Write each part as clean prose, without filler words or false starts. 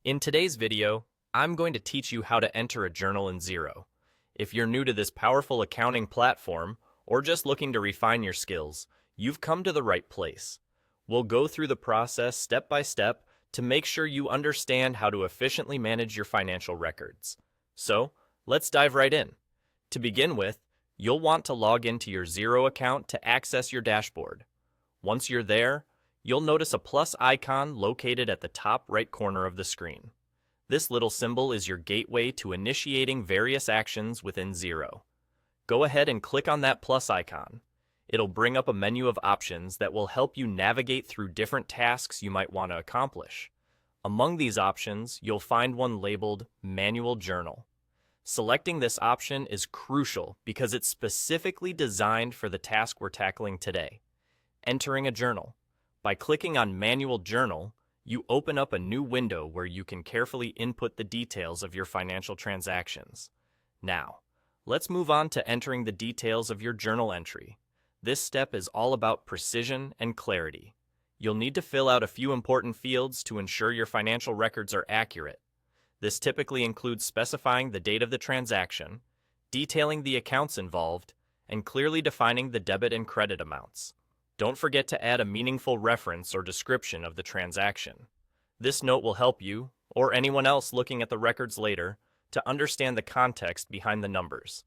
In today's video, I'm going to teach you how to enter a journal in Xero. If you're new to this powerful accounting platform, or just looking to refine your skills, you've come to the right place. We'll go through the process step by step to make sure you understand how to efficiently manage your financial records. So, let's dive right in. To begin with, you'll want to log into your Xero account to access your dashboard. Once you're there, you'll notice a plus icon located at the top right corner of the screen. This little symbol is your gateway to initiating various actions within Xero. Go ahead and click on that plus icon. It'll bring up a menu of options that will help you navigate through different tasks you might want to accomplish. Among these options, you'll find one labeled Manual Journal. Selecting this option is crucial because it's specifically designed for the task we're tackling today: entering a journal. By clicking on Manual Journal, you open up a new window where you can carefully input the details of your financial transactions. Now, let's move on to entering the details of your journal entry. This step is all about precision and clarity. You'll need to fill out a few important fields to ensure your financial records are accurate. This typically includes specifying the date of the transaction, detailing the accounts involved, and clearly defining the debit and credit amounts. Don't forget to add a meaningful reference or description of the transaction. This note will help you, or anyone else looking at the records later, to understand the context behind the numbers.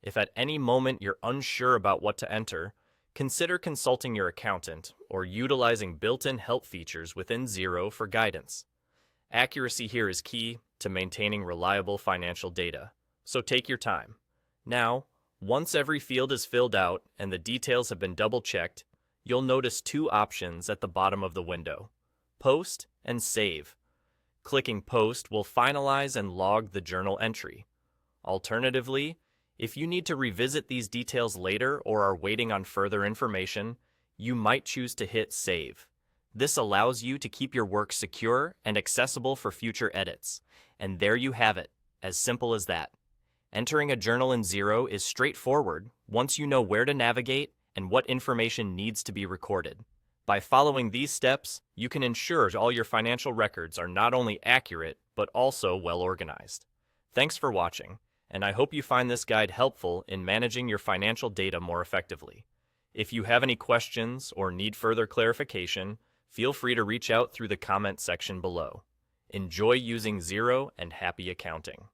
If at any moment you're unsure about what to enter, consider consulting your accountant or utilizing built-in help features within Xero for guidance. Accuracy here is key to maintaining reliable financial data, so take your time. Now, once every field is filled out and the details have been double-checked, you'll notice two options at the bottom of the window: Post and Save. Clicking Post will finalize and log the journal entry. Alternatively, if you need to revisit these details later or are waiting on further information, you might choose to hit Save. This allows you to keep your work secure and accessible for future edits. And there you have it, as simple as that. Entering a journal in Xero is straightforward once you know where to navigate and what information needs to be recorded. By following these steps, you can ensure all your financial records are not only accurate, but also well organized. Thanks for watching, and I hope you find this guide helpful in managing your financial data more effectively. If you have any questions or need further clarification, feel free to reach out through the comment section below. Enjoy using Xero and happy accounting.